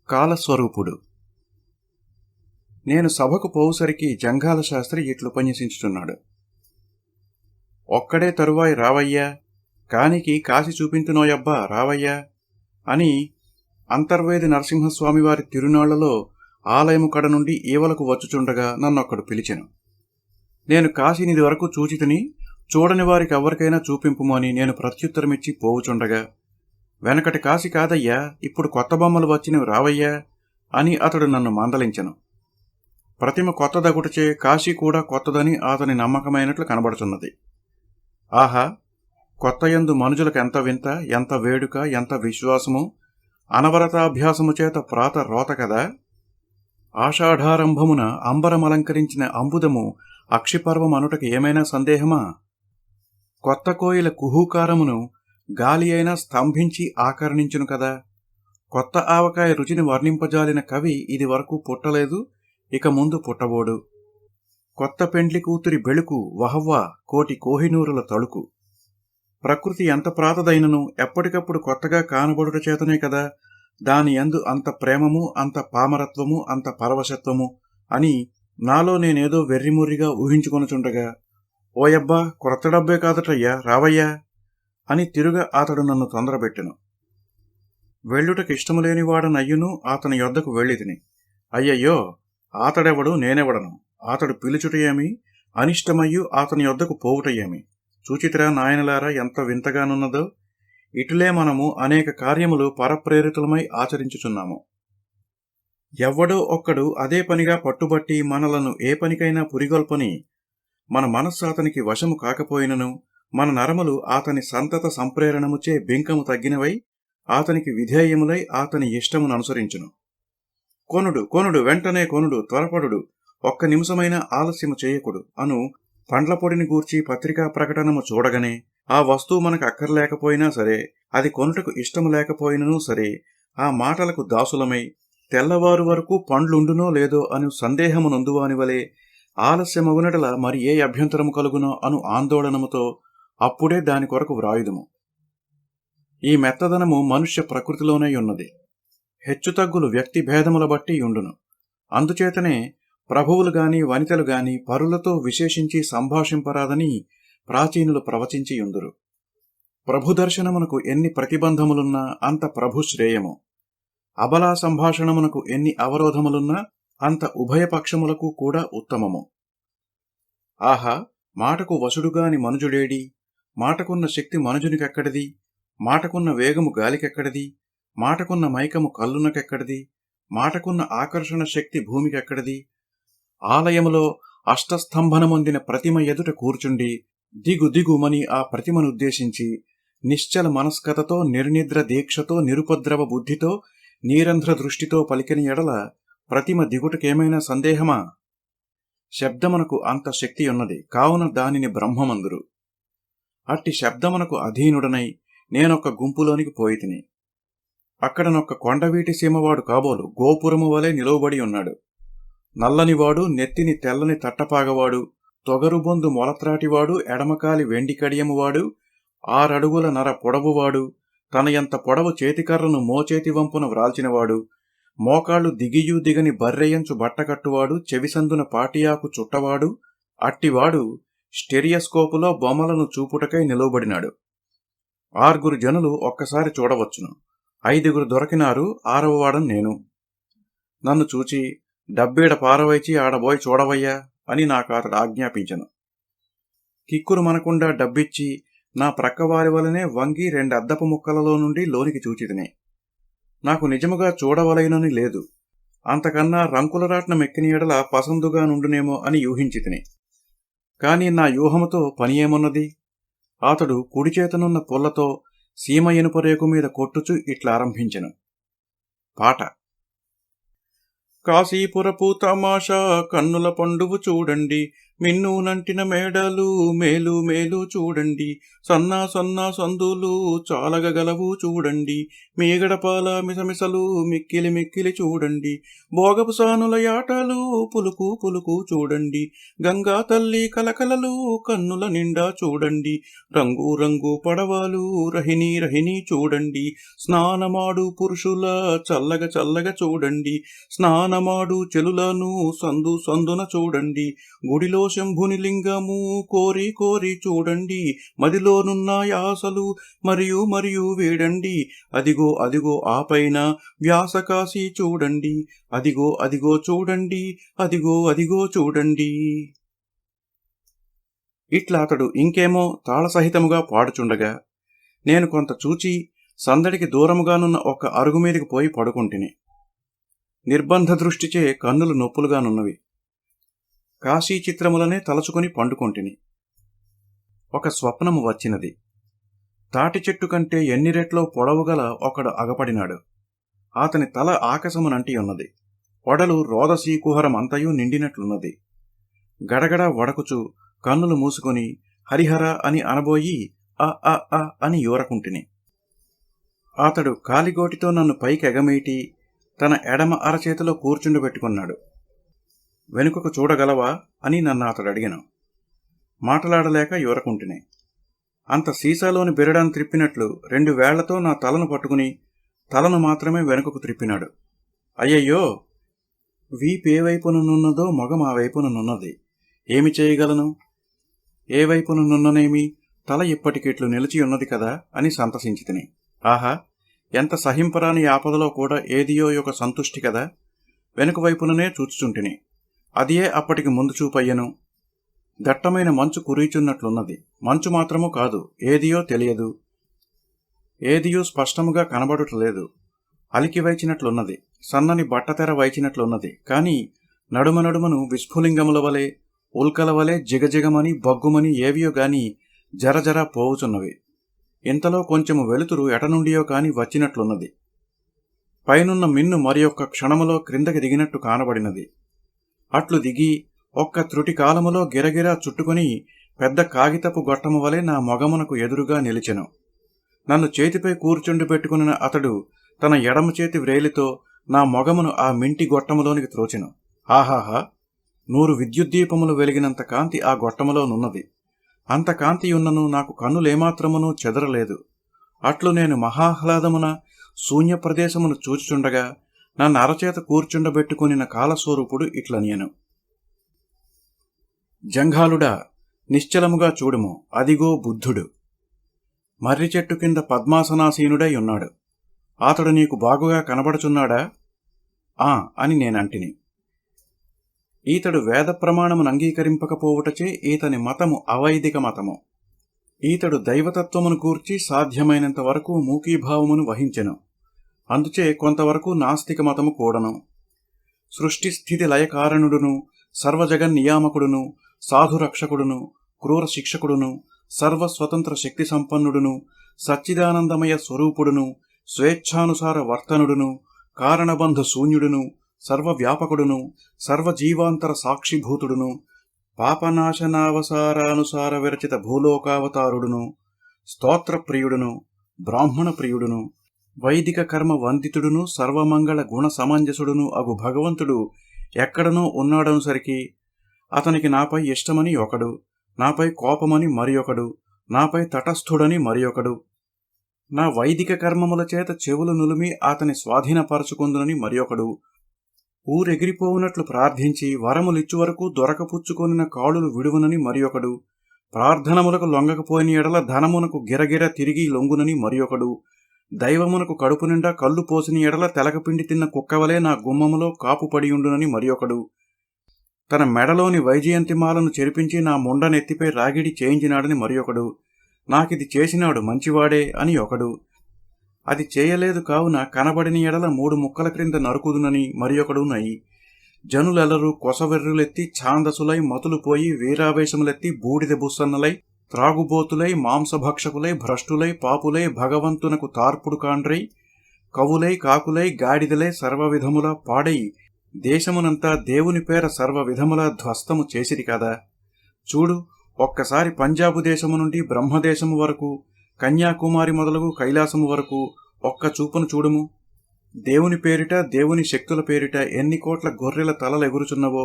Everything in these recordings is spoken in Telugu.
కాలస్వరూపుడు. నేను సభకు పోవుసరికి జంఘాల శాస్త్రి ఇట్లుపన్యసించుచున్నాడు. ఒక్కడే తరువాయి రావయ్యా, కానికి కాసి చూపింతునోయబ్బా రావయ్యా అని అంతర్వేది నరసింహస్వామివారి తిరునాళ్లలో ఆలయము కడ నుండి ఈవలకు వచ్చుచుండగా నన్నొక్కడు పిలిచెను. నేను కాశీనిది వరకు చూచితిని, చూడని వారికి ఎవరికైనా చూపింపుము అని నేను ప్రత్యుత్తరమిచ్చి పోవుచుండగా, వెనకటి కాశీ కాదయ్యా, ఇప్పుడు కొత్త బొమ్మలు వచ్చినవి రావయ్యా అని అతడు నన్ను మందలించెను. ప్రతిమ కొత్తదగుటచే కాశీ కూడా కొత్తదని అతని నమ్మకమైనట్లు కనబడుచున్నది. ఆహా, కొత్తయందు మనుజులకు ఎంత వింత, ఎంత వేడుక, ఎంత విశ్వాసము, అనవరతాభ్యాసము చేత ప్రాత రోత కదా. ఆషాఢారంభమున అంబరమలంకరించిన అంబుదము అక్షిపర్వం అనుటకు ఏమైనా సందేహమా? కొత్త కోయిల కుహూకారమును గాలి అయినా స్తంభించి ఆకర్ణించును కదా. కొత్త ఆవకాయ రుచిని వర్ణింపజాలిన కవి ఇది వరకు పుట్టలేదు, ఇక ముందు పుట్టబోడు. కొత్త పెండ్లి కూతురి బెళుకు వహవ్వ కోటి కోహినూరుల తళుకు. ప్రకృతి ఎంత ప్రాతదైనను ఎప్పటికప్పుడు కొత్తగా కానబడుట చేతనే కదా దాని యందు అంత ప్రేమము, అంత పామరత్వము, అంత పరవశత్వము అని నాలో నేనేదో వెర్రిముర్రిగా ఊహించుకొనుచుండగా, ఓయబ్బా క్రొత్త డబ్బే కాదటయ్యా రావయ్యా అని తిరుగ అతడు నన్ను తొందరబెట్టెను. వెళ్ళుటకు ఇష్టములేనివాడనయ్యును అతని యొద్దకు వెళ్ళితిని. అయ్యయ్యో, ఆతడెవడు నేనెవడను, అతడు పిలుచుటయేమి, అనిష్టమయ్యు అతని యొద్దకు పోవుటయేమి. చూచితిరా నాయనలారా ఎంత వింతగానున్నదో. ఇటులే మనము అనేక కార్యములు పరప్రేరితులమై ఆచరించుచున్నాము. ఎవ్వడో ఒక్కడు అదే పనిగా పట్టుబట్టి మనలను ఏ పనికైనా పురిగొల్పని మన మనస్సు అతనికి వశము కాకపోయినను, మన నరములు అతని సంతత సంప్రేరణముచే బింకము తగ్గినవై అతనికి విధేయములై అతని ఇష్టమును అనుసరించును. కొనుడు కొనుడు వెంటనే కొనుడు, త్వరపడుడు, ఒక్క నిమిషమైన ఆలస్యము చేయకుడు అను పండ్ల పొడిని గూర్చి పత్రికా ప్రకటనము చూడగనే ఆ వస్తువు మనకు అక్కర్లేకపోయినా సరే, అది కొనుటకు ఇష్టము లేకపోయినను సరే, ఆ మాటలకు దాసులమై తెల్లవారు వరకు పండ్లుండునో లేదో అను సందేహము నొందువానివలే ఆలస్యమగునటల మరి ఏ అభ్యంతరము కలుగునో అను ఆందోళనముతో అప్పుడే దాని కొరకు వ్రాయుదుము. ఈ మెత్తదనము మనుష్య ప్రకృతిలోనే ఉన్నది. హెచ్చుతగ్గులు వ్యక్తి భేదముల బట్టి ఉండును. అందుచేతనే ప్రభువులు గాని వనితలు గాని పరులతో విశేషించి సంభాషింపరాదని ప్రాచీనులు ప్రవచించియుందురు. ప్రభు దర్శనమునకు ఎన్ని ప్రతిబంధములున్నా అంత ప్రభు శ్రేయము. అబలా సంభాషణమునకు ఎన్ని అవరోధములున్నా అంత ఉభయపక్షములకు కూడా ఉత్తమము. ఆహా, మాటకు వసుడుగాని మనుజుడేడి, మాటకున్న శక్తి మనుజునికెక్కడిది, మాటకున్న వేగము గాలికెక్కడిది, మాటకున్న మైకము కల్లునకెక్కడిది, మాటకున్న ఆకర్షణ శక్తి భూమికెక్కడిది. ఆలయములో అష్టస్తంభనమొందిన ప్రతిమ ఎదుట కూర్చుండి దిగు దిగుమని ఆ ప్రతిమనుద్దేశించి నిశ్చల మనస్కతతో, నిర్నిద్ర దీక్షతో, నిరుపద్రవ బుద్ధితో, నీరంధ్ర దృష్టితో పలికిన ఎడల ప్రతిమ దిగుటకేమైనా సందేహమా? శబ్దమునకు అంత శక్తి ఉన్నది, కావున దానిని బ్రహ్మమందురు. అట్టి శబ్దమునకు అధీనుడనై నేనొక్క గుంపులోనికి పోయితిని. అక్కడనొక్క కొండవీటి సీమవాడు కాబోలు గోపురము వలె నిలువబడి ఉన్నాడు. నల్లనివాడు, నెత్తిని తెల్లని తట్టపాగవాడు, తొగరుబొందు మొలత్రాటివాడు, ఎడమకాలి వెండి కడియమువాడు, 6 అడుగుల నర పొడవువాడు, తన ఎంత పొడవు చేతికర్రను మోచేతి వంపున వ్రాల్చినవాడు, మోకాళ్లు దిగియూ దిగని బర్రెయంచు బట్టకట్టువాడు, చెవిసందున పాటియాకు చుట్టవాడు, అట్టివాడు స్టెరియోస్కోపులో బొమ్మలను చూపుటకై నిలువబడినాడు. 6 జనులు ఒక్కసారి చూడవచ్చును. 5 దొరకినారు, 6వ వాడను నేను. నన్ను చూచి డబ్బీడ పారవైచి ఆడబోయి చూడవయ్యా అని నాకు అతడు ఆజ్ఞాపించను. కిక్కురు మనకుండా డబ్బిచ్చి నా ప్రక్కవారి వలనే వంగి 2 అద్దపు ముక్కలలో నుండి లోనికి చూచితిని. నాకు నిజముగా చూడవలైనని లేదు, అంతకన్నా రంకులరాట్న మెక్కిన ఎడల పసందుగా నుండునేమో అని యూహించితిని. కాని నా యూహముతో పని ఏమున్నది? అతడు కుడిచేతనున్న పుల్లతో సీమ ఎనుపరేకు మీద కొట్టుచు ఇట్లారంభించెను. పాట. కాశీపురపు తమాషా కన్నుల పండువు చూడండి, మిన్ను నంటిన మేడలు మేలు మేలు చూడండి, సన్నా సన్నా సందులు చాలగగలవు చూడండి, మీగడపాల మిసమిసలు మిక్కిలి మిక్కిలి చూడండి, భోగపు సానుల యాటలు పులుకు పులుకు చూడండి, గంగా తల్లి కలకలలు కన్నుల నిండా చూడండి, రంగు రంగు పడవలు రహిని రహిని చూడండి, స్నానమాడు పురుషుల చల్లగ చల్లగ చూడండి, స్నానమాడు చెలులను సందు సందున చూడండి, గుడిలో శంభుని లింగము కోరి కోరి చూడండి, మదిలోనున్న యాసలు మరియు మరియు వీడండి, అదిగో అదిగో ఆ పైన వ్యాసకాశి చూడండి, అదిగో అదిగో చూడండి, అదిగో అదిగో చూడండి. ఇట్లా అతడు ఇంకేమో తాళసహితముగా పాడుచుండగా నేను కొంత చూచి సందడికి దూరముగానున్న ఒక అరుగు మీదకి పోయి పడుకుంటిని. నిర్బంధ దృష్టిచే కన్నులు నొప్పులుగానున్నవి. కాశీ చిత్రములనే తలచుకొని పండుకొంటిని. ఒక స్వప్నము వచ్చినది. తాటి చెట్టు కంటే ఎన్ని రెట్లో పొడవుగల ఒకడు అగపడినాడు. అతని తల ఆకాశమునంటి ఉన్నది. ఒడలు రోదసీ కుహరమంతయు నిండినట్లున్నది. గడగడ వడకుచు కన్నులు మూసుకొని హరిహర అని అనబోయి అ అ అ అని యూరకుంటిని. అతడు కాలిగోటితో నన్ను పైకెగమేటి తన ఎడమ అరచేతిలో కూర్చుండబెట్టుకున్నాడు. వెనుకకు చూడగలవా అని నన్ను అతడు అడిగాను. మాటలాడలేక యూరకుంటిని. అంత సీసాలోని బిరడాన్ని త్రిప్పినట్లు 2 వేళ్లతో నా తలను పట్టుకుని తలను మాత్రమే వెనుకకు త్రిప్పినాడు. అయ్యయ్యో, వీపే వైపుననున్నదో మొగం ఆ వైపుననున్నది. ఏమి చేయగలను? ఏ వైపుననున్ననేమి, తల ఇప్పటికిట్లు నిలిచి ఉన్నది కదా అని సంతసించితిని. ఆహా, ఎంత సహింపరాని ఆపదలో కూడా ఏదియో ఒక సంతుష్టి కదా. వెనుక వైపుననే చూచుచుంటిని. అదియే అప్పటికి ముందు చూపయ్యను. దట్టమైన మంచు కురీచున్నట్లున్నది. మంచు మాత్రము కాదు, ఏదియో తెలియదు. ఏదియో స్పష్టముగా కనబడుటలేదు. అలికి వైచినట్లున్నది. సన్నని బట్టతెర వైచినట్లున్నది. కాని నడుమ నడుమను విస్ఫులింగముల వలె, ఉల్కల వలె జిగజిగమని బగ్గుమని ఏవియో గాని జరజర పోవుచున్నవి. ఇంతలో కొంచెము వెలుతురు ఎటనుండియో కాని వచ్చినట్లున్నది. పైనున్న మిన్ను మరి ఒక్క క్షణములో క్రిందకి దిగినట్టు కానబడినది. అట్లు దిగి ఒక్క త్రుటి కాలములో గిరగిరా చుట్టుకుని పెద్ద కాగితపు గొట్టము వలె నా మొగమునకు ఎదురుగా నిలిచెను. నన్ను చేతిపై కూర్చుండి పెట్టుకున్న అతడు తన ఎడమ చేతి వ్రేలితో నా మొగమును ఆ మింటి గొట్టములోనికి త్రోచెను. ఆహాహా, 100 విద్యుద్దీపములు వెలిగినంత కాంతి ఆ గొట్టములోనున్నది. అంత కాంతియున్నను నాకు కన్నులేమాత్రమునూ చెదరలేదు. అట్లు నేను మహాహ్లాదమున శూన్య ప్రదేశమును చూచుచుండగా నన్ను అరచేత కూర్చుండబెట్టుకునిన కాలస్వరూపుడు ఇట్లనియను. జంఘాలుడా, నిశ్చలముగా చూడుము, అదిగో బుద్ధుడు మర్రి చెట్టు కింద పద్మాసనాసీనుడై ఉన్నాడు. అతడు నీకు బాగుగా కనబడుచున్నాడా? ఆ అని నేనంటిని. ఈతడు వేద ప్రమాణమును అంగీకరింపకపోవుటచే ఈతని మతము అవైదిక మతము. ఈతడు దైవతత్వమును గూర్చి సాధ్యమైనంత వరకు మూకీభావమును వహించెను. అందుచే కొంతవరకు నాస్తిక మతము కూడను. సృష్టి స్థితి లయకారణుడును, సర్వజగన్నియామకుడును, సాధురక్షకుడును, క్రూర శిక్షకుడును, సర్వస్వతంత్ర శక్తి సంపన్నుడును, సచ్చిదానందమయ స్వరూపుడును, స్వేచ్ఛానుసార వర్తనుడును, కారణబంధ శూన్యుడును, సర్వవ్యాపకుడును, సర్వజీవాంతర సాక్షిభూతుడును, పాపనాశనావసారానుసార విరచిత భూలోకావతారుడును, స్తోత్రప్రియుడును, బ్రాహ్మణ ప్రియుడును, వైదిక కర్మ వందితుడును, సర్వమంగళ గుణ సమంజసుడును అగు భగవంతుడు ఎక్కడనో ఉన్నాడనుసరికి అతనికి నాపై ఇష్టమని ఒకడు, నాపై కోపమని మరి ఒకడు, నాపై తటస్థుడని మరి ఒకడు, నా వైదిక కర్మముల చేత చెవులు నులిమి అతని స్వాధీనపరచుకుందునని మరి ఒకడు, ఊరెగిరిపోవునట్లు ప్రార్థించి వరములిచ్చు వరకు దొరకపుచ్చుకొనిన కాళులు విడువనని మరి ఒకడు, ప్రార్థనములకు లొంగకపోయిన ఎడల ధనమునకు గిరగిర తిరిగి లొంగునని మరి ఒకడు, దైవమునకు కడుపు నిండా కళ్ళు పోసిన ఎడల తెలకపిండి తిన్న కుక్కవలే నా గుమ్మములో కాపు పడియుండునని మరి ఒకడు, తన మెడలోని వైజయంతిమాలను చెరిపించి నా ముండనెత్తిపై రాగిడి చేయించినాడని మరి ఒకడు, నాకిది చేసినాడు మంచివాడే అని ఒకడు, అది చేయలేదు కావున కనబడిన ఎడల 3 ముక్కల క్రింద నరుకుదునని మరి ఒకడు నయి. జనులెల్లరూ కొసవెర్రులెత్తి ఛాందసులై మతులు పోయి వీరావేశములెత్తి బూడిద బుస్సన్నలై త్రాగుబోతులై మాంసభక్షకులై భ్రష్టులై పాపులై భగవంతునకు తార్పుడు కాండ్రై కవులై కాకులై గాడిదలై సర్వవిధముల పాడై దేశమునంతా దేవుని పేర సర్వవిధముల ధ్వస్తము చేసిరి కదా. చూడు, ఒక్కసారి పంజాబు దేశము నుండి బ్రహ్మదేశము వరకు, కన్యాకుమారి మొదలగు కైలాసము వరకు ఒక్క చూపును చూడుము. దేవుని పేరిట, దేవుని శక్తుల పేరిట ఎన్ని కోట్ల గొర్రెల తలలెగురుచున్నవో,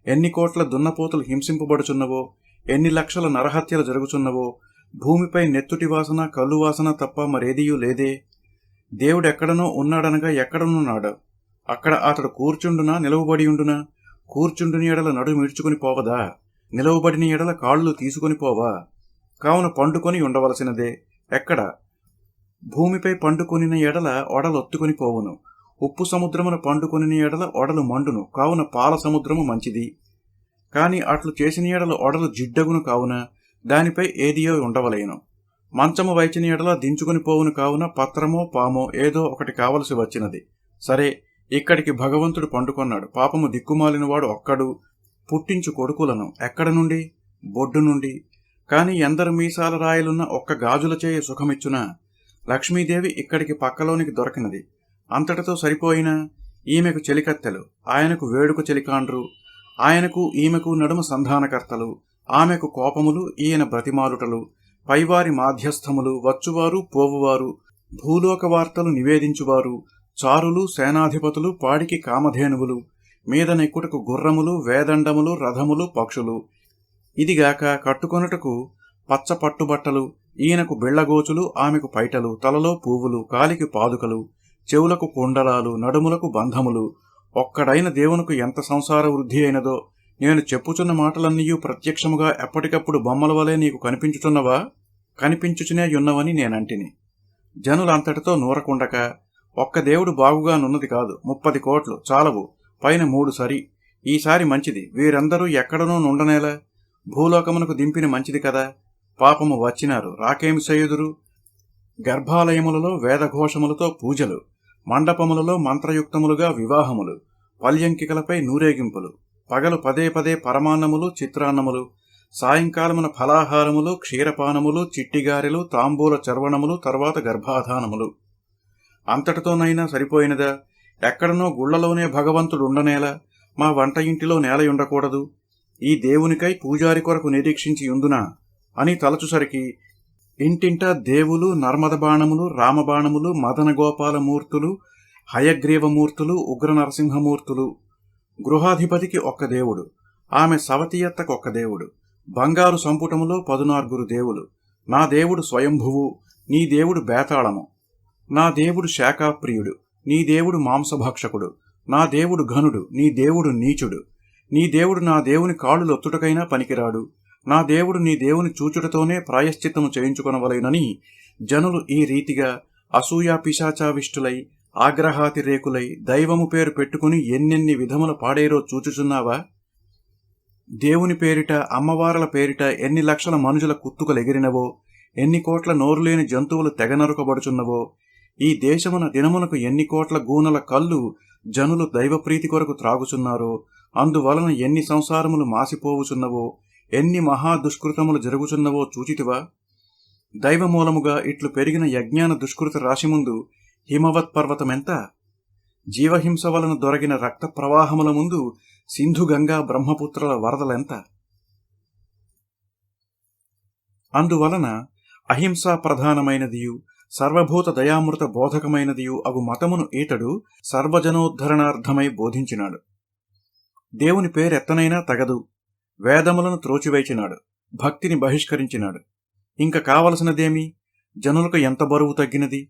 ఎన్ని కోట్ల దున్నపోతులు హింసింపబడుచున్నవో, ఎన్ని లక్షల నరహత్యలు జరుగుచున్నవో, భూమిపై నెత్తుటి వాసన, కళ్ళు వాసన తప్ప మరేదియూ లేదే. దేవుడెక్కడనో ఉన్నాడనగా ఎక్కడనున్నాడు? అక్కడ అతడు కూర్చుండునా, నిలవబడియుండునా? కూర్చుండుని ఎడల నడు మిడ్చుకుని పోవదా? నిలవబడిన ఎడల కాళ్ళు తీసుకుని పోవా? కావున పండుకొని ఉండవలసినదే. ఎక్కడ? భూమిపై పండుకొనిన ఎడల ఒడలొత్తుకుని పోవును. ఉప్పు సముద్రమున పండుకొనిన ఎడల ఒడలు మండును. కావున పాల సముద్రము మంచిది. కాని అట్లు చేసిన ఎడల ఒడలు జిడ్డగును. కావున దానిపై ఏదియో ఉండవలేను. మంచము వైచిన ఎడల దించుకుని పోవును. కావున పత్రమో పామో ఏదో ఒకటి కావలసి వచ్చినది. సరే, ఇక్కడికి భగవంతుడు పండుకొన్నాడు. పాపము దిక్కుమాలినవాడు ఒక్కడు. పుట్టించు కొడుకులను ఎక్కడ నుండి? బొడ్డు నుండి. కాని ఎందరు మీసాల రాయలున్న ఒక్క గాజుల చేయ సుఖమిచ్చునా? లక్ష్మీదేవి ఇక్కడికి పక్కలోనికి దొరకినది. అంతటితో సరిపోయినా? ఈమెకు చెలికత్తెలు, ఆయనకు వేడుక చెలికాండ్రు. ఆయనకు ఈమెకు నడుమ సంధానకర్తలు, ఆమెకు కోపములు, ఈయన బ్రతిమాలుటలు, పైవారి మాధ్యస్థములు, వచ్చువారు పోవువారు, భూలోక వార్తలు నివేదించువారు, చారులు, సేనాధిపతులు, పాడికి కామధేనువులు, మీద నెక్కుటకు గుర్రములు, వేదండములు, రథములు, పక్షులు. ఇదిగాక కట్టుకొనుటకు పచ్చ పట్టుబట్టలు, ఈయనకు బిళ్లగోచులు, ఆమెకు పైటలు, తలలో పువ్వులు, కాలికి పాదుకలు, చెవులకు కుండలాలు, నడుములకు బంధములు. ఒక్కడైన దేవునికి ఎంత సంసార వృద్ధి అయినదో. నేను చెప్పుచున్న మాటలన్నీయూ ప్రత్యక్షముగా ఎప్పటికప్పుడు బొమ్మల వలె నీకు కనిపించుచున్నవా? కనిపించుచునే యున్నవని నేనంటిని. జనులంతటితో నూరకుండక, ఒక్క దేవుడు బాగుగానున్నది కాదు, 30 కోట్లు చాలవు, పైన 3 సరి. ఈసారి మంచిది. వీరందరూ ఎక్కడనో నుండనేలా? భూలోకమునకు దింపిన మంచిది కదా. పాపము వచ్చినారు, రాకేమి చేయుదురు? గర్భాలయములలో వేదఘోషములతో పూజలు, మండపములలో మంత్రయుక్తములుగా వివాహములు, పల్యంకికలపై నూరేగింపులు, పగలు పదే పదే పరమాన్నములు, చిత్రాన్నములు, సాయంకాలమున ఫలాహారములు, క్షీరపానములు, చిట్టిగారెలు, తాంబూల చర్వణములు, తర్వాత గర్భాధానములు. అంతటితోనైనా సరిపోయినదా? ఎక్కడనో గుళ్లలోనే భగవంతుడుండనేలా? మా వంట ఇంటిలో నేలయుండకూడదు? ఈ దేవునికై పూజారి కొరకు నిరీక్షించి యుందునా అని తలచుసరికి ఇంటింటా దేవులు, నర్మద బాణములు, రామబాణములు, మదనగోపాలమూర్తులు, హయగ్రీవమూర్తులు, ఉగ్ర నరసింహమూర్తులు. గృహాధిపతికి ఒక్క దేవుడు, ఆమె సవతియత్తకొక్క దేవుడు, బంగారు సంపుటములో 14 దేవులు. నా దేవుడు స్వయంభువు, నీ దేవుడు బేతాళము. నా దేవుడు శాఖాప్రియుడు, నీ దేవుడు మాంసభక్షకుడు. నా దేవుడు ఘనుడు, నీ దేవుడు నీచుడు. నీ దేవుడు నా దేవుని కాళ్ళు లొత్తుటకైనా పనికిరాడు. నా దేవుడు నీ దేవుని చూచుటతోనే ప్రాయశ్చిత్తము చేయించుకొనవలెనని జనులు ఈ రీతిగా అసూయా పిశాచావిష్టులై, ఆగ్రహాతిరేకులై, దైవము పేరు పెట్టుకుని ఎన్నెన్ని విధముల పాడేరో చూచుచున్నావా? దేవుని పేరిట, అమ్మవారల పేరిట ఎన్ని లక్షల మనుషుల కుత్తుకలెగిరినవో, ఎన్ని కోట్ల నోరులేని జంతువులు తెగనరుకబడుచున్నవో, ఈ దేశమున దినమునకు ఎన్ని కోట్ల గూనల కళ్ళు జనులు దైవప్రీతి కొరకు త్రాగుచున్నారో, అందువలన ఎన్ని సంసారములు మాసిపోవుచున్నవో, ఎన్ని మహా దుష్కృతములు జరుగుచున్నవో చూచితివా? దైవమూలముగా ఇట్లు పెరిగిన యజ్ఞాన దుష్కృత రాశి ముందు హిమవత్ పర్వతమెంత? జీవహింస వలన దొరగిన రక్త ప్రవాహముల ముందు సింధు గంగా బ్రహ్మపుత్రుల వరదలెంత? అందువలన అహింసా ప్రధానమైనదియు సర్వభూత దయామృత బోధకమైనదియు అగు మతమును ఈతడు సర్వజనోద్ధరణార్థమై బోధించినాడు. దేవుని పేరెత్తనైనా తగదు. వేదములను త్రోచివేచినాడు, భక్తిని బహిష్కరించినాడు. ఇంక కావలసినదేమి? జనులకు ఎంత బరువు తగ్గినది?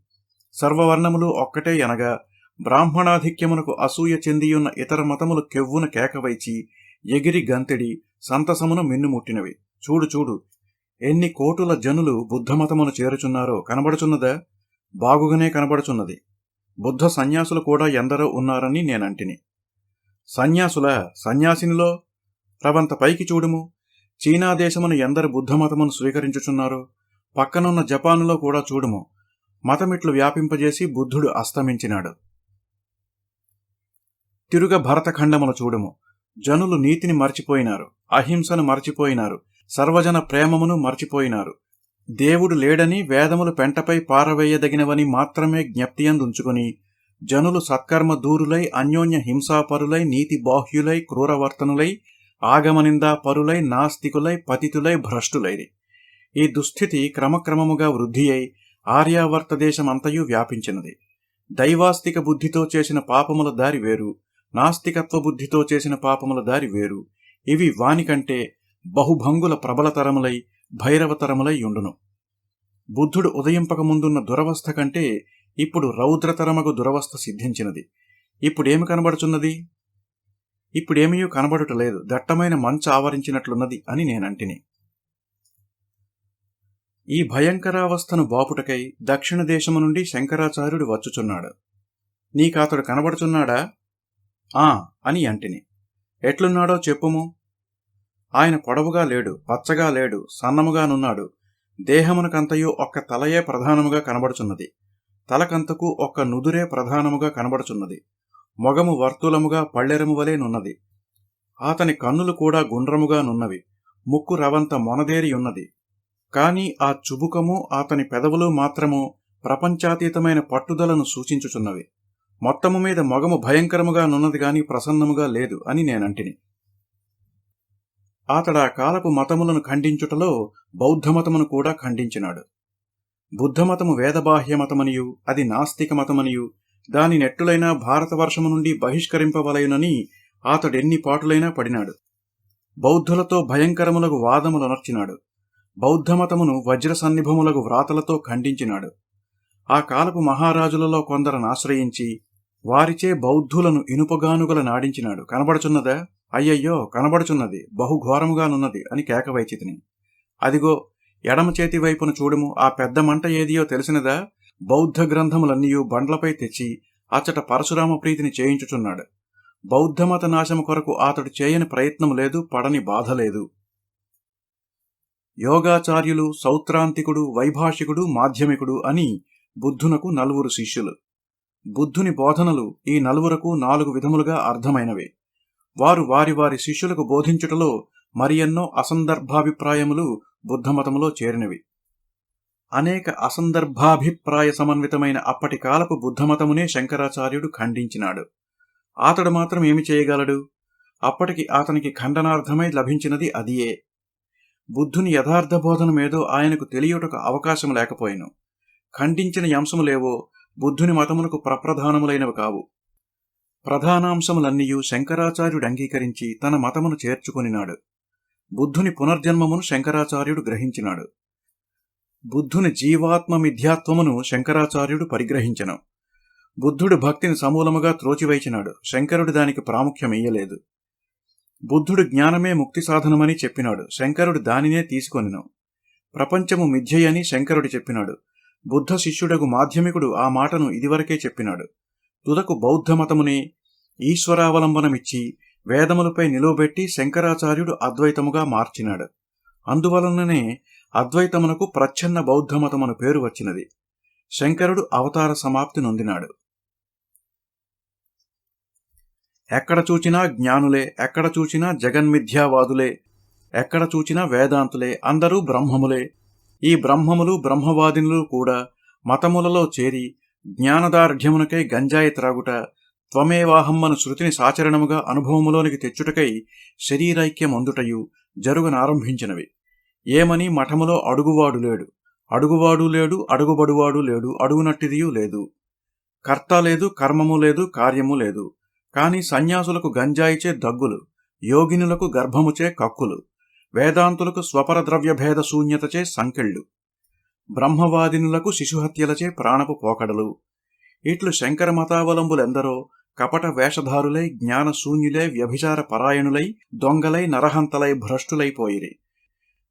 సర్వవర్ణములు ఒక్కటే అనగా బ్రాహ్మణాధిక్యమునకు అసూయ చెందియున్న ఇతర మతములు కెవ్వున కేకవైచి ఎగిరి గంతెడి సంతసమును మిన్నుముట్టినవి. చూడు చూడు, ఎన్ని కోటుల జనులు బుద్ధమతమును చేరుచున్నారో కనబడుచున్నదా? బాగుగానే కనబడుచున్నది. బుద్ధ సన్యాసులు కూడా ఎందరో ఉన్నారని నేనంటిని. సన్యాసులా? సన్యాసినిలో రవంత పైకి చూడుము. చీనా దేశమును ఎందరు బుద్ధమతమును స్వీకరించుచున్నారో, పక్కనున్న జపానులో కూడా చూడుము. మతమిట్లు వ్యాపింపజేసి బుద్ధుడు అస్తమించినాడు. తిరుగ భరతఖండమును చూడుము. జనులు నీతిని మర్చిపోయినారు, అహింసను మర్చిపోయినారు, సర్వజన ప్రేమమును మర్చిపోయినారు. దేవుడు లేడని, వేదములు పెంటపై పారవేయదగినవని మాత్రమే జ్ఞప్తియందుంచుకుని జనులు సత్కర్మ దూరులై, అన్యోన్య హింసాపరులై, నీతి బాహ్యులై, క్రూరవర్తనులై, ఆగమనిందా పరులై నాస్తికులై పతితులై భ్రష్టులైరి. ఈ దుస్థితి క్రమక్రమముగా వృద్ధి అయి ఆర్యావర్త దేశమంతయు వ్యాపించినది. దైవాస్తిక బుద్ధితో చేసిన పాపముల దారి వేరు, నాస్తికత్వ బుద్ధితో చేసిన పాపముల దారి వేరు. ఇవి వానికంటే బహుభంగుల ప్రబలతరములై భైరవతరములై యుండును. బుద్ధుడు ఉదయింపకముందున్న దురవస్థ కంటే ఇప్పుడు రౌద్రతరమగు దురవస్థ సిద్ధించినది. ఇప్పుడేమి కనబడుచున్నది? ఇప్పుడేమీ కనబడుటలేదు, దట్టమైన మంచు ఆవరించినట్లున్నది అని నేనంటిని. ఈ భయంకరావస్థను బాపుటకై దక్షిణ దేశము నుండి శంకరాచార్యుడు వచ్చుచున్నాడు. నీకాతడు కనబడుచున్నాడా? ఆ అని అంటిని. ఎట్లున్నాడో చెప్పుము. ఆయన పొడవుగా లేడు, పచ్చగా లేడు, సన్నముగానున్నాడు. దేహమునకంతయు ఒక్క తలయే ప్రధానముగా కనబడుచున్నది. తలకంతకు ఒక్క నుదురే ప్రధానముగా కనబడుచున్నది. మొగము వర్తులముగా పళ్ళెరము వలెనున్నది. అతని కన్నులు కూడా గుండ్రముగానున్నవి. ముక్కు రవంత మొనదేరియున్నది. కాని ఆ చుబుకము అతని పెదవులు మాత్రము ప్రపంచాతీతమైన పట్టుదలను సూచించుచున్నవి. మొత్తము మీద మొగము భయంకరముగా నున్నది గాని ప్రసన్నముగా లేదు అని నేనంటిని. అతడా కాలపు మతములను ఖండించుటలో బౌద్ధమతమును కూడా ఖండించినాడు. బుద్ధమతము వేదబాహ్య మతమనియు అది నాస్తిక మతమనియు దాని నెట్టులైనా భారతవర్షము నుండి బహిష్కరింపవలయునని అతడెన్ని పాటులైనా పడినాడు. బౌద్ధులతో భయంకరములగు వాదములనర్చినాడు. బౌద్ధమతమును వజ్రసన్నిభములగు వ్రాతలతో ఖండించినాడు. ఆ కాలపు మహారాజులలో కొందరనాశ్రయించి వారిచే బౌద్ధులను ఇనుపగానుగల నాడించినాడు. కనబడుచున్నదా? అయ్యయ్యో కనబడుచున్నది, బహుఘోరముగానున్నది అని కేకవైచితిని. అదిగో ఎడమ చేతి వైపున చూడుము, ఆ పెద్ద మంట ఏదియో తెలిసినదా? బౌద్ధ గ్రంథములన్నీయూ బండ్లపై తెచ్చి అచ్చట పరశురామ ప్రీతిని చేయించుచున్నాడు. బౌద్ధమత నాశము కొరకు అతడు చేయని ప్రయత్నము లేదు, పడని బాధ లేదు. యోగాచార్యులు, సౌత్రాంతికుడు, వైభాషికుడు, మాధ్యమికుడు అని బుద్ధునకు 4 శిష్యులు. బుద్ధుని బోధనలు ఈ 4కు 4 విధములుగా అర్థమైనవే. వారు వారి వారి శిష్యులకు బోధించుటలో మరి ఎన్నో అసందర్భాభిప్రాయములు బుద్ధమతములో చేరినవి. అనేక అసందర్భాభిప్రాయ సమన్వితమైన అప్పటి కాలపు బుద్ధమతమునే శంకరాచార్యుడు ఖండించినాడు. అతడు మాత్రం ఏమి చేయగలడు? అప్పటికి అతనికి ఖండనార్థమై లభించినది అదియే. బుద్ధుని యథార్థ బోధనమేదో ఆయనకు తెలియుటకు అవకాశం లేకపోయిను. ఖండించిన అంశములేవో బుద్ధుని మతమునకు ప్రప్రధానములైనవి కావు. ప్రధానాంశములన్నీయూ శంకరాచార్యుడు అంగీకరించి తన మతమును చేర్చుకొనినాడు. బుద్ధుని పునర్జన్మమును శంకరాచార్యుడు గ్రహించినాడు. బుద్ధుని జీవాత్మ మిథ్యాత్వమును శంకరాచార్యుడు పరిగ్రహించెను. బుద్ధుడు భక్తిని సమూలముగా త్రోచివైచినాడు. శంకరుడు దానికి ప్రాముఖ్యమియ్యలేదు. బుద్ధుడు జ్ఞానమే ముక్తి సాధనమని చెప్పినాడు. శంకరుడు దానినే తీసుకొనిను. ప్రపంచము మిథ్యయని శంకరుడు చెప్పినాడు. బుద్ధ శిష్యుడగు మాధ్యమికుడు ఆ మాటను ఇదివరకే చెప్పినాడు. తుదకు బౌద్ధమతమునే ఈశ్వరావలంబనమిచ్చి వేదములపై నిలువబెట్టి శంకరాచార్యుడు అద్వైతముగా మార్చినాడు. అందువలననే అద్వైతమునకు ప్రచ్ఛన్న బౌద్ధమతమను పేరు వచ్చినది. శంకరుడు అవతార సమాప్తి నొందినాడు. ఎక్కడ చూచినా జ్ఞానులే, ఎక్కడ చూచినా జగన్మిథ్యావాదులే, ఎక్కడ చూచినా వేదాంతులే, అందరూ బ్రహ్మములే. ఈ బ్రహ్మములు బ్రహ్మవాదినులు కూడా మతములలో చేరి జ్ఞానదార్ఢ్యమునకై గంజాయి త్రాగుట, త్వమేవాహమ్మను శృతిని సాచరణముగా అనుభవములోనికి తెచ్చుటకై శరీరైక్యమందుటయు జరుగునారంభించినవి. ఏమని మఠములో అడుగువాడు లేడు, అడుగువాడు లేడు, అడుగుబడువాడు లేడు, అడుగునట్టిదియూ లేదు. కర్త లేదు, కర్మము లేదు, కార్యము లేదు. కాని సన్యాసులకు గంజాయిచే దగ్గులు, యోగినులకు గర్భముచే కక్కులు, వేదాంతులకు స్వపరద్రవ్యభేద శూన్యతచే సంకెళ్ళు, బ్రహ్మవాదినులకు శిశుహత్యలచే ప్రాణపు పోకడలు. ఇట్లు శంకర మతావలంబులెందరో కపట వేషధారులై, జ్ఞానశూన్యులై, వ్యభిచార పరాయణులై, దొంగలై, నరహంతలై, భ్రష్టులైపోయిరి.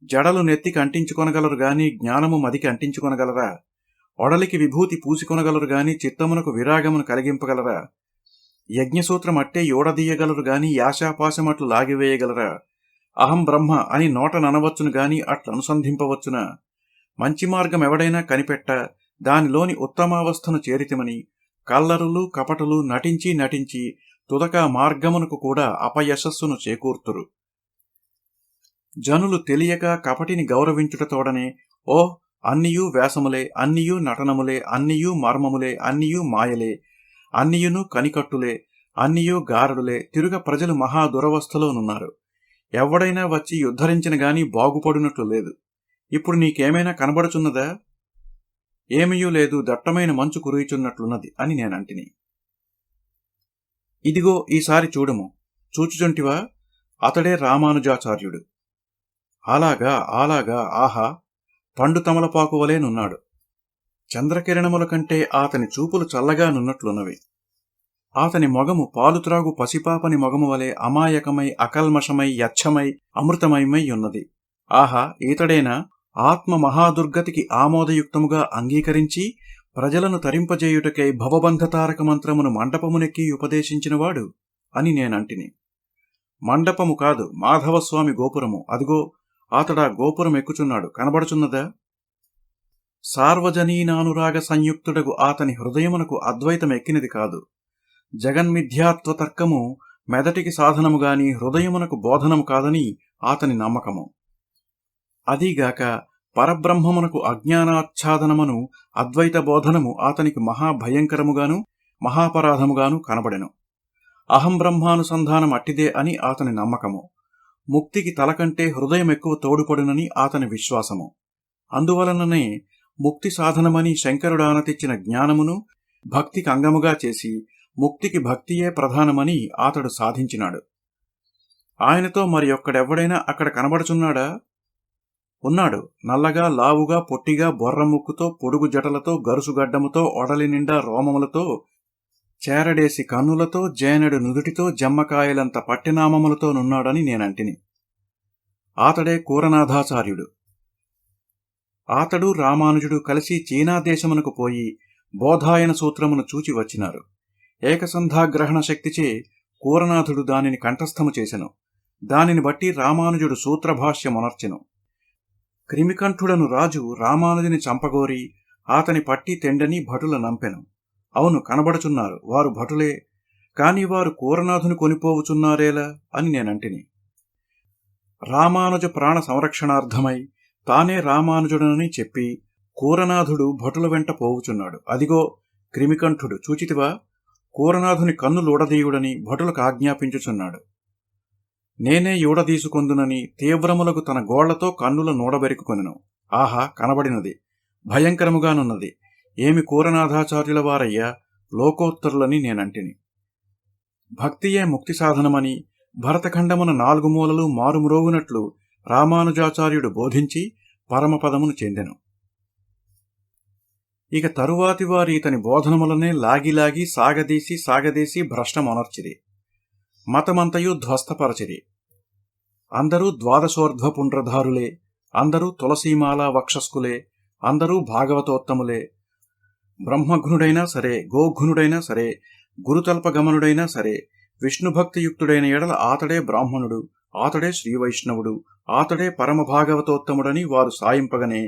జడలు నెత్తికి అంటించుకొనగలరు గాని జ్ఞానము మదికి అంటించుకొనగలరా? ఒడలికి విభూతి పూసికొనగలరు గాని చిత్తమునకు విరాగమును కలిగింపగలరా? యజ్ఞసూత్రం అట్టే యోడదీయగలరు గాని యాశాపాశమట్లు లాగివేయగలరా? అహం బ్రహ్మ అని నోట ననవచ్చును గాని అట్లు అనుసంధింపవచ్చునా? మంచి మార్గం ఎవడైనా కనిపెట్ట దానిలోని ఉత్తమావస్థను చేరితిమని కల్లరులు కపటులు నటించి నటించి తుదక మార్గమునకు కూడా అపయశస్సును చేకూర్తురు. జనులు తెలియక కపటిని గౌరవించుటతోడనే ఓ అన్నియూ వేషములే, అన్నియూ నటనములే, అన్నియూ మర్మములే, అన్నియూ మాయలే, అన్నియును కనికట్టులే, అన్నియూ గారడులే తిరుగ ప్రజలు మహా దురవస్థలోనున్నారు. ఎవడైనా వచ్చి యుద్ధరించిన గాని బాగుపడునట్లు లేదు. ఇప్పుడు నీకేమైనా కనబడుచున్నదా? ఏమీయూ లేదు, దట్టమైన మంచు కురియుచున్నట్లున్నది అని నేనంటిని. ఇదిగో ఈసారి చూడము, చూచుచుంటివా, అతడే రామానుజాచార్యుడు. అలాగా అలాగా, ఆహా, పండు తమలపాకు వలెనున్నాడు. చంద్రకిరణముల కంటే అతని చూపులు చల్లగా నున్నట్లున్నవి. అతని మొగము పాలుత్రాగు పసిపాపని మొగము వలె అమాయకమై, అకల్మషమై, యచ్చమై, అమృతమయమై ఉన్నది. ఆహా, ఈతడేనా ఆత్మ మహాదుర్గతికి ఆమోదయుక్తముగా అంగీకరించి ప్రజలను తరింపజేయుటకై భవబంధతారక మంత్రమును మండపమునెక్కి ఉపదేశించినవాడు అని నేనంటిని. మండపము కాదు, మాధవస్వామి గోపురము. అదిగో అతడా గోపురం ఎక్కుచున్నాడు, కనబడుచున్నదా? సార్వజనీనానురాగ సంయుక్తుడగు అతని హృదయమునకు అద్వైతమెక్కినది కాదు. జగన్మిథ్యాత్వ తర్కము మెదటికి సాధనముగాని హృదయమునకు బోధనము కాదని అతని నమ్మకము. అదీగాక పరబ్రహ్మమునకు అజ్ఞానాచ్ఛాదనమును అద్వైత బోధనము అతనికి మహాభయంకరముగాను మహాపరాధముగాను కనబడెను. అహం బ్రహ్మానుసంధానం అట్టిదే అని అతని నమ్మకము. ముక్తికి తలకంటే హృదయం ఎక్కువ తోడుపడునని అతని విశ్వాసము. అందువలననే ముక్తి సాధనమని శంకరుడానతిచ్చిన జ్ఞానమును భక్తికి అంగముగా చేసి ముక్తికి భక్తియే ప్రధానమని అతడు సాధించినాడు. ఆయనతో మరి ఒక్కడెవ్వడైనా అక్కడ కనబడుచున్నాడా? ఉన్నాడు. నల్లగా, లావుగా, పొట్టిగా, బొర్రముక్కుతో, పొడుగు జటలతో, గరుసుగడ్డముతో, ఒడలి నిండా రోమములతో, చేరడేసి కన్నులతో, జేనెడు నుదుటితో, జమ్మకాయలంత పట్టినామములతోనున్నాడని నేనంటిని. అతడే కూరనాథాచార్యుడు. అతడు రామానుజుడు కలిసి చీనా దేశమునకు పోయి బోధాయన సూత్రమును చూచి వచ్చినారు. ఏకసంధాగ్రహణ శక్తిచే కూరనాథుడు దానిని కంఠస్థము చేసెను. దానిని బట్టి రామానుజుడు సూత్రభాష్యమునర్చెను. క్రిమికంఠుడను రాజు రామానుజుని చంపగోరి అతని పట్టి తెండని భటుల నంపెను. అవును, కనబడుచున్నారు, వారు భటులే, కాని వారు కూరనాథుని కొనిపోవుచున్నారేలా అని నేనంటిని. రామానుజ ప్రాణ సంరక్షణార్థమై తానే రామానుజుడనని చెప్పి కూరనాథుడు భటుల వెంట పోవుచున్నాడు. అదిగో క్రిమికంఠుడు, చూచితివా, కూరనాథుని కన్నులు ఊడదీయుడని భటులకు ఆజ్ఞాపించుచున్నాడు. నేనే యూడదీసుకొందునని తీవ్రములకు తన గోళ్లతో కన్నుల నూడబెరుకుకొనెను. ఆహా, కనబడినది, భయంకరముగానున్నది. ఏమి కూరనాథాచార్యుల వారయ్యా, లోకోత్తరులని నేనంటిని. భక్తియే ముక్తి సాధనమని భరతఖండమున 4 మూలలు మారుమ్రోగునట్లు రామానుజాచార్యుడు బోధించి పరమపదమును చెందెను. ఇక తరువాతి వారి ఇతని బోధనములనే లాగిలాగి సాగదీసి భ్రష్టమొనర్చిరి. మతమంతయు ధ్వస్తపరచిరి. అందరూ ద్వాదశోర్ధ్వపుండ్రధారులే, అందరూ తులసీమాల వక్షస్కులే, అందరూ భాగవతోత్తములే. బ్రహ్మఘ్నుడైనా సరే, గోఘ్నుడైనా సరే, గురుతల్పగమనుడైనా సరే, విష్ణుభక్తియుక్తుడైన ఎడల ఆతడే బ్రాహ్మణుడు, ఆతడే శ్రీవైష్ణవుడు, ఆతడే పరమభాగవతోత్తముడని వారు సాయింపగనే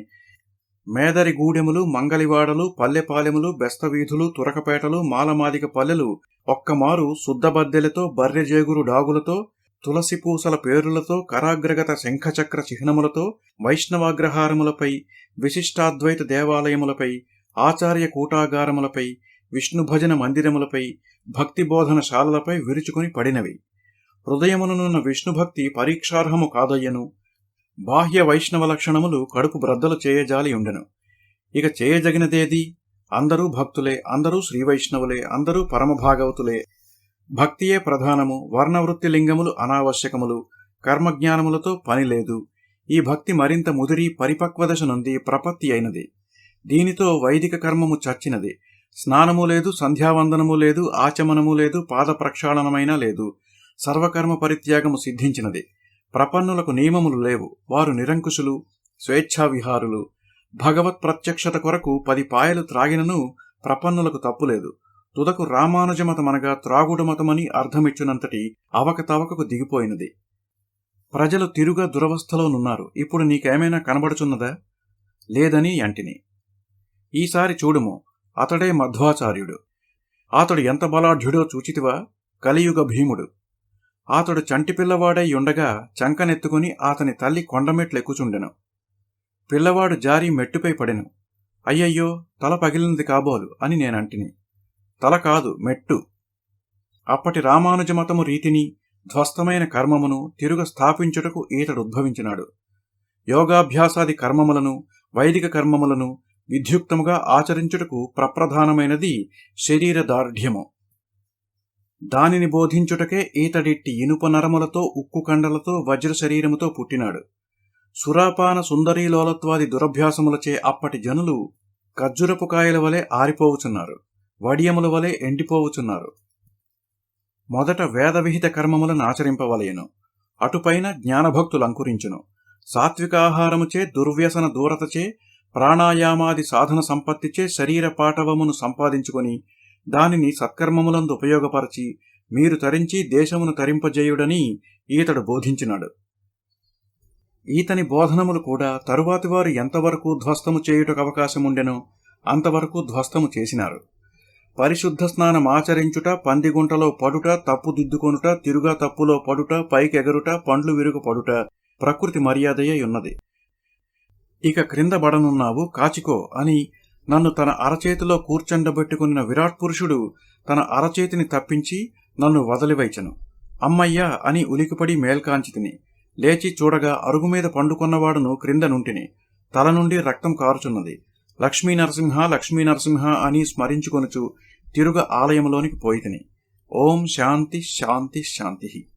మేదరిగూడెములు, మంగలివాడలు, పల్లెపాలెములు, బెస్తవీధులు, తురకపేటలు, మాలమాదిక పల్లెలు ఒక్కమారు శుద్ధబద్దెలతో, బర్రెజేగురు డాగులతో, తులసిపూసల పేరులతో, కరాగ్రగత శంఖచక్ర చిహ్నములతో, వైష్ణవాగ్రహారములపై, విశిష్టాద్వైత దేవాలయములపై, ఆచార్య కూటాగారములపై, విష్ణుభజన మందిరములపై, భక్తిబోధనశాలలపై విరుచుకొని పడినవి. హృదయమునున్న విష్ణుభక్తి పరీక్షార్హము కాదయ్యను. బాహ్య వైష్ణవ లక్షణములు కడుపు బ్రద్దలు చేయజాలి ఉండెను. ఇక చేయజగినదేది? అందరూ భక్తులే, అందరూ శ్రీవైష్ణవులే, అందరూ పరమభాగవతులే. భక్తియే ప్రధానము. వర్ణవృత్తి లింగములు అనావశ్యకములు. కర్మజ్ఞానములతో పనిలేదు. ఈ భక్తి మరింత ముదిరి పరిపక్వదశ నుండి ప్రపత్తి అయినది. దీనితో వైదిక కర్మము చచ్చినది. స్నానము లేదు, సంధ్యావందనము లేదు, ఆచమనము లేదు, పాద ప్రక్షాళనమైనా లేదు. సర్వకర్మ పరిత్యాగము సిద్ధించినది. ప్రపన్నులకు నియమములు లేవు. వారు నిరంకుశులు, స్వేచ్ఛావిహారులు. భగవత్ ప్రత్యక్షత కొరకు 10 పాయలు త్రాగినను ప్రపన్నులకు తప్పులేదు. తుదకు రామానుజమతమనగా త్రాగుడు మతమని అర్థమిచ్చునంతటి అవకతవకకు దిగిపోయినది. ప్రజలు తిరుగా దురవస్థలోనున్నారు. ఇప్పుడు నీకేమైనా కనబడుచున్నదా? లేదని అంటిని. ఈసారి చూడుము, అతడే మధ్వాచార్యుడు. అతడు ఎంత బలాఢ్యుడో చూచితివా? కలియుగ భీముడు. అతడు చంటిపిల్లవాడై ఉండగా చంకనెత్తుకుని అతని తల్లి కొండమెట్లెక్కుచుండెను. పిల్లవాడు జారి మెట్టుపై పడెను. అయ్యయ్యో, తల పగిలినది కాబోలు అని నేనంటిని. తల కాదు, మెట్టు. అప్పటి రామానుజమతము రీతిని ధ్వస్తమైన కర్మమును తిరుగ స్థాపించుటకు ఈతడు ఉద్భవించినాడు. యోగాభ్యాసాది కర్మములను, వైదిక కర్మములను విధ్యుక్తముగా ఆచరించుటకు ప్రప్రధానమైనది శరీర దార్ఢ్యము. దానిని బోధించుటకే ఈతడిట్టి ఇనుప నరములతో, ఉక్కు కండలతో, వజ్ర శరీరముతో పుట్టినాడు. సురాపాన సుందరీలోలత్వాది దురభ్యాసములచే అప్పటి జనులు ఖర్జురపు కాయల వలె ఆరిపోవుచున్నారు, వడియముల వలె ఎండిపోవుచున్నారు. మొదట వేదవిహిత కర్మములను ఆచరింపవలయను. అటుపైన జ్ఞానభక్తులు అంకురించును. సాత్వికాహారముచే, దుర్వ్యసన దూరతచే, ప్రాణాయామాది సాధన సంపత్తిచే శరీర పాటవమును సంపాదించుకొని దానిని సత్కర్మములందు ఉపయోగపరచి మీరు తరించి దేశమును తరింపజేయుడని ఈతడు బోధించినాడు. ఈతని బోధనములు కూడా తరువాతి వారు ఎంతవరకు ధ్వస్తము చేయుటకు అవకాశముండెనో అంతవరకు ధ్వస్తము చేసినారు. పరిశుద్ధ స్నానమాచరించుట, పందిగుంటలో పడుట, తప్పు దిద్దుకొనుట, తిరుగా తప్పులో పడుట, పైకెగరుట, పండ్లు విరుగు పడుట ప్రకృతి మర్యాదయే ఉన్నది. ఇక క్రింద బడనున్నావు కాచికో అని నన్ను తన అరచేతిలో కూర్చండబెట్టుకున్న విరాట్ పురుషుడు తన అరచేతిని తప్పించి నన్ను వదిలివైచెను. అమ్మయ్యా అని ఉలికిపడి మేల్కాంచితిని. లేచి చూడగా అరుగుమీద పండుకొన్నవాడును క్రింద నుంటిని. తల నుండి రక్తం కారుచున్నది. లక్ష్మీ నరసింహ, లక్ష్మీ నరసింహ అని స్మరించుకొనుచు తిరుగ ఆలయంలోనికి పోయితిని. ఓం శాంతి శాంతి శాంతి.